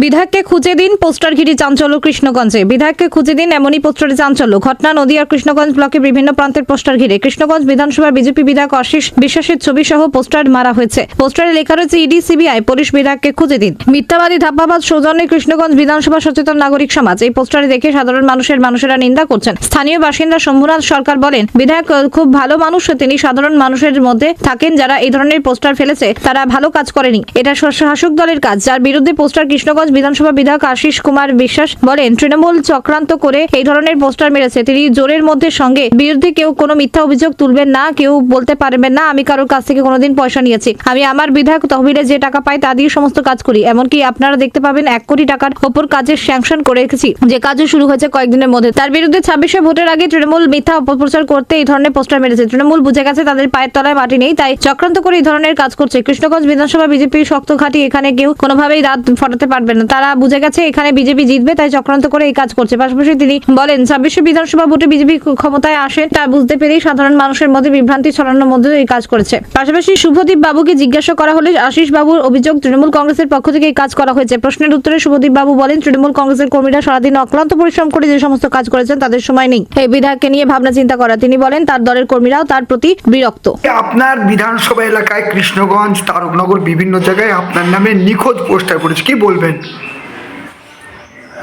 বিধায়ককে খুঁজে দিন, পোস্টার ঘিরে চাঞ্চল্য কৃষ্ণগঞ্জে। বিধায়ককে খুঁজে দিন, এমনই পোস্টারে চাঞ্চল্য। ঘটনা নদিয়ার কৃষ্ণগঞ্জ ব্লকে বিভিন্ন প্রান্তের পোস্টার ঘিরে। কৃষ্ণগঞ্জ বিধানসভার বিজেপি বিধায়ক আশিস বিশ্বাসের ছবি সহ পোস্টার মারা হয়েছে। পোস্টারে লেখা রয়েছে ইডি সিবিআই পুলিশ বিধায়ককে খুঁজে দিন। মিথ্যাবাদী ধাপ্পাবাজ সৌজন্যে কৃষ্ণগঞ্জ বিধানসভা সচেতন নাগরিক সমাজ। এই পোস্টারে দেখে সাধারণ মানুষেরা নিন্দা করছেন। স্থানীয় বাসিন্দা শম্ভুনাথ সরকার বলেন, বিধায়ক খুব ভালো মানুষ, তিনি সাধারণ মানুষের মধ্যে থাকেন। যারা এই ধরনের পোস্টার ফেলেছে তারা ভালো কাজ করেনি, এটা শাসক দলের কাজ। যার বিরুদ্ধে পোস্টার কৃষ্ণগঞ্জ বিধানসভা বিধায়ক আশিস কুমার বিশ্বাস বলেন, তৃণমূল চক্রান্ত করে এই ধরনের পোস্টার মেরেছে। তিনি জোরের মধ্যে সঙ্গে বিরুদ্ধে কেউ কোনো মিথ্যা অভিযোগ তুলবেন না, কেউ বলতে পারবেন না আমি কারোর কাছ থেকে কোনোদিন পয়সা নিয়েছি। আমি আমার বিধায়ক তহবিলে যে টাকা পাই তা দিয়ে সমস্ত কাজ করি। এমনকি আপনারা দেখতে পাবেন 1 কোটি টাকার ওপর কাজের স্যাংশন করে রেখেছি, যে কাজও শুরু হয়েছে কয়েকদিনের মধ্যে। তার বিরুদ্ধে 26শে ভোটের আগে তৃণমূল মিথ্যা অপপ্রচার করতে এই ধরনের পোস্টার মেরেছে। তৃণমূল বুঝে গেছে তাদের পায়ের তলায় মাটি নেই, তাই চক্রান্ত করে এই ধরনের কাজ করছে। কৃষ্ণগঞ্জ বিধানসভা বিজেপির শক্ত ঘাঁটি, এখানে কেউ কোনোভাবেই দাঁত ফটাতে পারবে না। তারা বুঝে গেছে এখানে বিজেপি জিতবে, তাই চক্রান্ত করে এই কাজ করছে। পাশাপাশি তিনি বলেন, 26শে বিধানসভা ভোটে বিজেপি ক্ষমতায় আসে তা বুঝতে পেরেই সাধারণ মানুষের মধ্যে বিভ্রান্তি ছড়ানোর মধ্যে এই কাজ করেছে। পাশাপাশি শুভদীপ বাবুকে জিজ্ঞাসা করা হলে আশিস বাবুর অভিযোগ, তৃণমূল কংগ্রেসের পক্ষ থেকে এই কাজ করা হয়েছে। প্রশ্নের উত্তরে শুভদীপ বাবু বলেন, তৃণমূল কংগ্রেসের কর্মীরা সারাদিন অক্লান্ত পরিশ্রম করে যে সমস্ত কাজ করেছেন তাদের সময় নেই এই বিধায়ককে নিয়ে ভাবনা চিন্তা করা। তিনি বলেন, তার দলের কর্মীরাও তার প্রতি বিরক্ত। আপনার বিধানসভা এলাকায় কৃষ্ণগঞ্জ, তারকনগর বিভিন্ন জায়গায় আপনার নামে নিখোঁজ পোস্টার পড়েছে, কি বলবেন?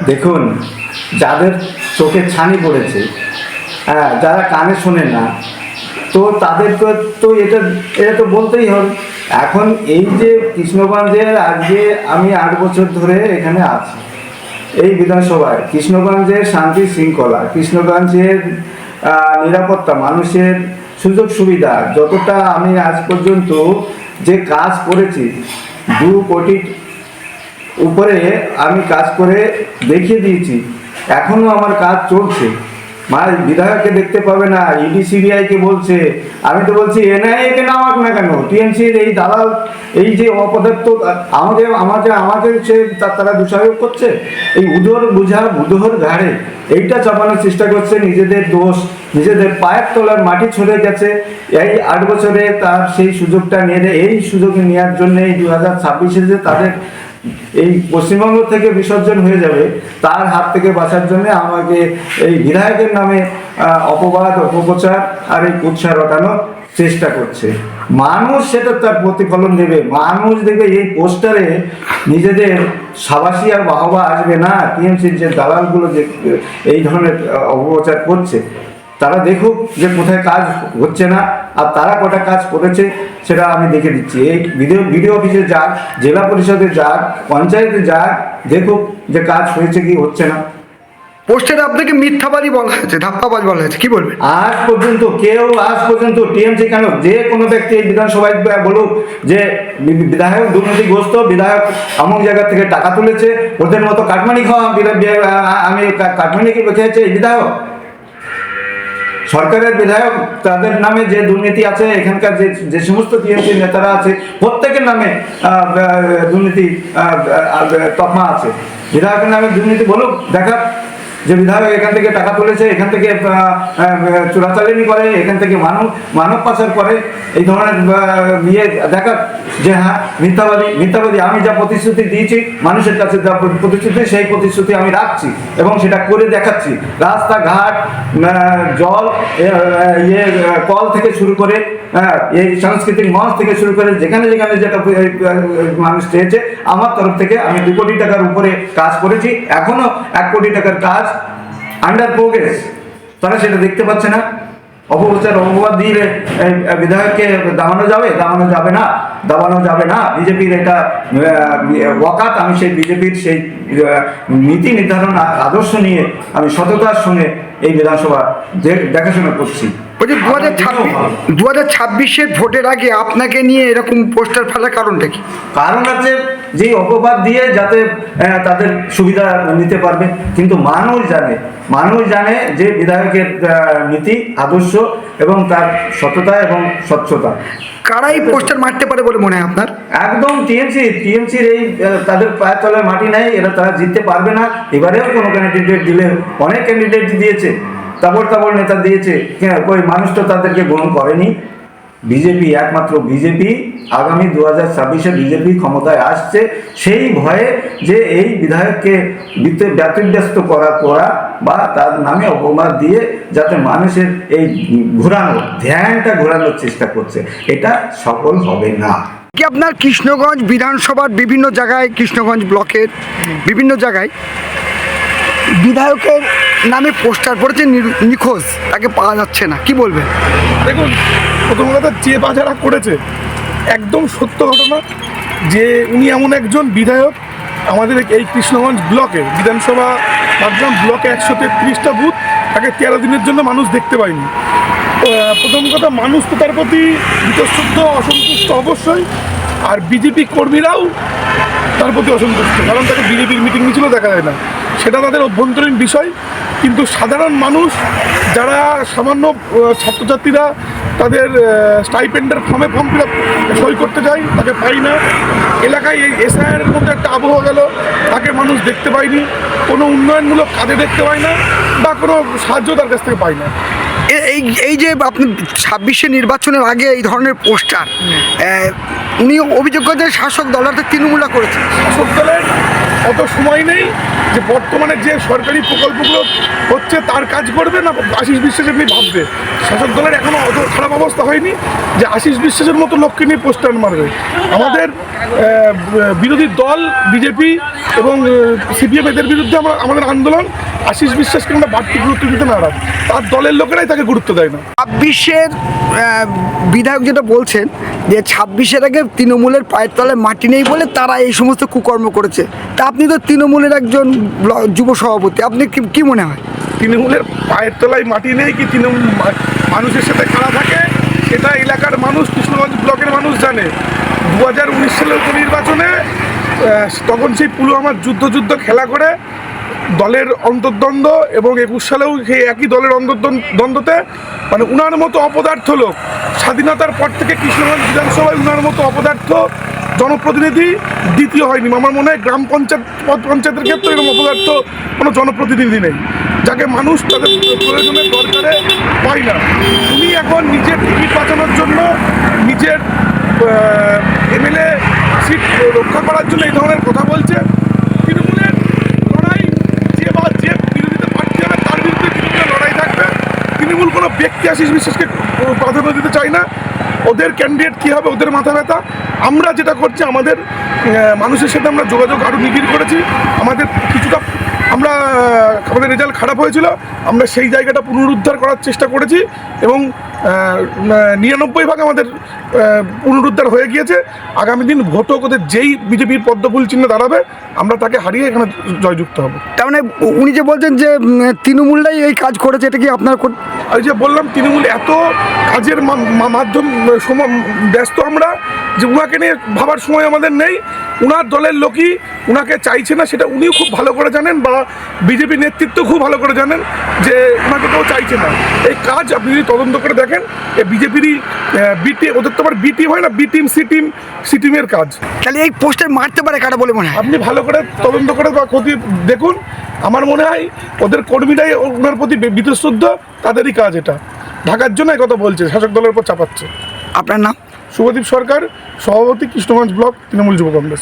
দেখুন, যাদের চোখে ছানি পড়েছে, যারা কানে শোনে না, তো তাদের তো এটা তো বলতেই হবে। এখন এই যে কৃষ্ণগঞ্জের আজকে আমি 8 বছর ধরে এখানে আছি এই বিধানসভায়, কৃষ্ণগঞ্জের শান্তি শৃঙ্খলা, কৃষ্ণগঞ্জের নিরাপত্তা, মানুষের সুযোগ সুবিধা, যতটা আমি আজ পর্যন্ত যে কাজ করেছি 2 কোটি উপরে আমি কাজ করে দেখিয়ে দিয়েছি। এখনো আমার কাজ চলছে। বিধায়ককে দেখতে পাবে না, ইডি সিবিআই কে বলছে। আমি তো বলছি এনআইএ কে নামাক না কেন, টিএমসির এই দালাল, এই যে অপদার্থ আমাদের সে তারা দুঃসাহস করছে। এই বুধোর ঘাড়ে এইটা চাপানোর চেষ্টা করছে। নিজেদের দোষ, নিজেদের পায়ের তলার মাটি ছড়ে গেছে। এই 8 বছরে তার সেই সুযোগটা নিয়ে এই সুযোগ নেওয়ার জন্য এই 2026-এ যে তাদের এই পশ্চিমবঙ্গ থেকে বিসর্জন হয়ে যাবে, তার হাত থেকে বাঁচার জন্য আমাকে এই বিধায়কের নামে অপবাদ, অপপ্রচার আর এই কুৎসা রটানোর চেষ্টা করছে। মানুষ সেটা তার প্রতিফলন দেবে। মানুষ দেখবে এই পোস্টারে নিজেদের সাবাসী আর বাহবা আসবে না। টিএমসির যে দালালগুলো যে এই ধরনের অপপ্রচার করছে, তারা দেখুক যে কোথায় কাজ হচ্ছে না, আর তারা কটা কাজ করেছে সেটা আমি দেখে দিচ্ছি। এই বিডিও অফিসে যাক, জেলা পরিষদে যাক, পঞ্চায়েতে যাক, দেখুক যে কাজ হয়েছে কি হচ্ছে না। পোস্টারে আপনাকে মিথ্যাবাদী বলা হয়েছে, ধাপ্পাবাজ বলা হয়েছে, কি বলবেন? আজ পর্যন্ত টিএমসি কেন, যে কোনো ব্যক্তি এই বিধানসভায় বলুক যে বিধায়ক দুর্নীতিগ্রস্ত, বিধায়ক এমন জায়গা থেকে টাকা তুলেছে, ওদের মতো কাটমানি খাওয়া, আমি কাটমানি খেয়েছে এই বিধায়ক। সরকারের বিধায়ক, তাদের নামে যে দুর্নীতি আছে, এখানকার যে সমস্ত টিএমসি নেতারা আছে, প্রত্যেকের নামে দুর্নীতি তকমা আছে। বিধায়কের নামে দুর্নীতি বলুক, দেখা যে বিধায়ক এখান থেকে টাকা তুলেছে, এখান থেকে চোরাচালানি করে, এখান থেকে মানব পাচার করে, এই ধরনের ইয়ে দেখা যে হ্যাঁ মিথ্যাবাদী। আমি যা প্রতিশ্রুতি দিয়েছি মানুষের কাছে, যা প্রতিশ্রুতি, সেই প্রতিশ্রুতি আমি রাখছি এবং সেটা করে দেখাচ্ছি। রাস্তাঘাট, জল, কল থেকে শুরু করে, এই সাংস্কৃতিক মঞ্চ থেকে শুরু করে যেখানে যেটা মানুষ চেয়েছে, আমার তরফ থেকে আমি 2 কোটি টাকার উপরে কাজ করেছি। এখনো 1 কোটি টাকার কাজ আন্ডার প্রোগ্রেস। তারা সেটা দেখতে পাচ্ছে না। অপবাদ দিয়ে বিধায়ককে দাবানো যাবে না। বিজেপির এটা ওয়াকাত। আমি সেই বিজেপির সেই নীতি নির্ধারণ আদর্শ নিয়ে আমি সততার সঙ্গে এই বিধানসভা দেখাশোনা করছি। 2026-এর ভোটের আগে আপনাকে নিয়ে এরকম পোস্টার ফেলার কারণটা কি? কারণ আছে যে অপবাদ দিয়ে যাতে তাদের সুবিধা নিতে পারবে। কিন্তু মানুষ জানে যে বিধায়কের নীতি, আদর্শ এবং তার সততা এবং স্বচ্ছতা। কারাই পোস্টার মারতে পারে বলে মনে হয় আপনার? একদম টিএমসির এই তাদের পায়ের তলায় মাটি নেই, তারা জিততে পারবে না। এবারেও কোনো ক্যান্ডিডেট দিলে, অনেক ক্যান্ডিডেট দিয়েছে, তাবড় নেতা দিয়েছে, কই মানুষ তো তাদেরকে গ্রহণ করেনি। বিজেপি, একমাত্র বিজেপি আগামী 2026-এ বিজেপি ক্ষমতায় আসছে, সেই ভয়ে যে এই বিধায়ককে ব্যতিব্যস্ত করা বা তার নামে অপবাদ দিয়ে যাতে মানুষের এই ধ্যানটা ঘোরানোর চেষ্টা করছে, এটা সফল হবে না। কি আপনার কৃষ্ণগঞ্জ বিধানসভার বিভিন্ন জায়গায়, কৃষ্ণগঞ্জ ব্লকের বিভিন্ন জায়গায় বিধায়কের নামে পোস্টার পড়েছে নিখোঁজ, তাকে পাওয়া যাচ্ছে না, কি বলবেন? দেখুন, প্রথম কথা যে বাজারা করেছে একদম সত্য ঘটনা, যে উনি এমন একজন বিধায়ক আমাদের এই কৃষ্ণগঞ্জ ব্লকে বিধানসভা ভাবলাম ব্লকে 133টা বুথ, তাকে 13 দিনের জন্য মানুষ দেখতে পায়নি। প্রথম কথা, মানুষ তো তার প্রতি বিতশ্রদ্ধ, অসন্তুষ্ট অবশ্যই, আর বিজেপি কর্মীরাও তার প্রতি অসন্তুষ্ট, কারণ তাকে বিজেপির মিটিং মিছিলও দেখা যায় না, সেটা তাদের অভ্যন্তরীণ বিষয়। কিন্তু সাধারণ মানুষ যারা সামান্য ছাত্রছাত্রীরা তাদের স্টাইপেন্ডের ফর্ম ফিল আপ সই করতে যায়, তাকে পাই না। এলাকায় এই এসআইআরের মধ্যে একটা আবহাওয়া গেল, তাকে মানুষ দেখতে পায়নি, কোনো উন্নয়নমূলক কাজে দেখতে পায় না, বা কোনো সাহায্য তার কাছ থেকে পায় না। এই যে আপনি 26-এ নির্বাচনের আগে এই ধরনের পোস্টার, উনি অভিযোগ করেন শাসক দল অর্থাৎ তৃণমূলরা করেছে। শাসক দলের অত সময় নেই যে বর্তমানে যে সরকারি প্রকল্পগুলো হচ্ছে তার কাজ করবে না আশিস বিশ্বাস এমনি ভাববে। শাসক দলের এখনও অত খারাপ অবস্থা হয়নি যে আশিস বিশ্বাসের মতো লোককে নিয়ে পোস্টার মারবে। আমাদের বিরোধী দল বিজেপি এবং সিপিএম এদের বিরুদ্ধে আমাদের আন্দোলন। আশিস বিশ্বাসকে আমরা বাড়তি গুরুত্ব দিতে নারাজ, তার দলের লোকেরাই তাকে গুরুত্ব দেয় না। 26-এর বিধায়ক যেটা বলছেন যে 26-এর আগে তৃণমূলের পায়ের তলায় মাটি নেই বলে তারা এই সমস্ত কুকর্ম করেছে, তা আপনি তো তৃণমূলের একজন যুব সভাপতি, আপনি কি মনে হয়? তৃণমূলের পায়ের তলায় মাটি নেই কি তৃণমূল মানুষের সাথে খাড়া থাকে, সেটা এলাকার মানুষ, কৃষ্ণগঞ্জ ব্লকের মানুষ জানে। 2019 সালের উপনির্বাচনে তখন সেই পুলওয়ামার যুদ্ধ খেলা করে দলের অন্তর্দ্বন্দ্ব, এবং 21 সালেও সেই একই দলের অন্তর্দ্বন্দ্বতে মানে উনার মতো অপদার্থ লোক স্বাধীনতার পর থেকে কৃষ্ণগঞ্জ বিধানসভায় উনার মতো অপদার্থ জনপ্রতিনিধি দ্বিতীয় হয়নি। আমার মনে হয় গ্রাম পঞ্চায়েতের ক্ষেত্রে এরকম অপদার্থ কোনো জনপ্রতিনিধি নেই, যাকে মানুষ তাদের প্রয়োজনের দরকারে পায় না। উনি এখন নিজের টিকিট বাঁচানোর জন্য, নিজের এমএলএ সিট রক্ষা করার জন্য এই ধরনের কথা বলছে। তৃণমূলের লড়াই যে বিরোধিতা প্রার্থী হবে তার বিরুদ্ধে তৃণমূলের লড়াই থাকবে। তৃণমূল কোনো ব্যক্তি আশিস বিশ্বাসকে প্রাধান্য দিতে চায় না, ওদের ক্যান্ডিডেট কী হবে ওদের মাথা ব্যথা। আমরা যেটা করছি, আমাদের মানুষের সাথে আমরা যোগাযোগ আরও নিবিড় করেছি। আমাদের আমাদের রেজাল্ট খারাপ হয়েছিল, আমরা সেই জায়গাটা পুনরুদ্ধার করার চেষ্টা করেছি, এবং 99% আমাদের পুনরুদ্ধার হয়ে গিয়েছে। আগামী দিন ভোটও ওদের যেই বিজেপির পদ্মফুল চিহ্নে দাঁড়াবে, আমরা তাকে হারিয়ে এখানে জয়যুক্ত হব। তার মানে উনি যে বলছেন যে তৃণমূলরাই এই কাজ করেছে, এটা কি আপনার? ওই যে বললাম, তৃণমূল এত কাজের মাধ্যম ব্যস্ত আমরা, যে উনাকে নিয়ে ভাবার সময় আমাদের নেই। উনার দলের লোকই উনাকে চাইছে না, সেটা উনিও খুব ভালো করে জানেন, বা বিজেপি নেতৃত্ব খুব ভালো করে জানেন যে উনাকে কেউ চাইছে না। এই কাজ আপনি যদি তদন্ত করে দেখেন, এই বিজেপিরই ওদের তো আবার বি টিম হয় না, বি টিম সি টিমের কাজ। তাহলে এই পোস্টার মারতে পারে কারা বলে মনে হয়? আপনি ভালো করে তদন্ত করে বা ক্ষতি দেখুন। আমার মনে হয় ওদের কর্মীরাই ওনার প্রতি বিতশ্রদ্ধ, তাদেরই কাজ এটা ঢাকার জন্য কথা বলছে, শাসক দলের উপর চাপাচ্ছে। আপনার নাম? শুভদীপ সরকার, সভাপতি, কৃষ্ণগঞ্জ ব্লক তৃণমূল যুব কংগ্রেস।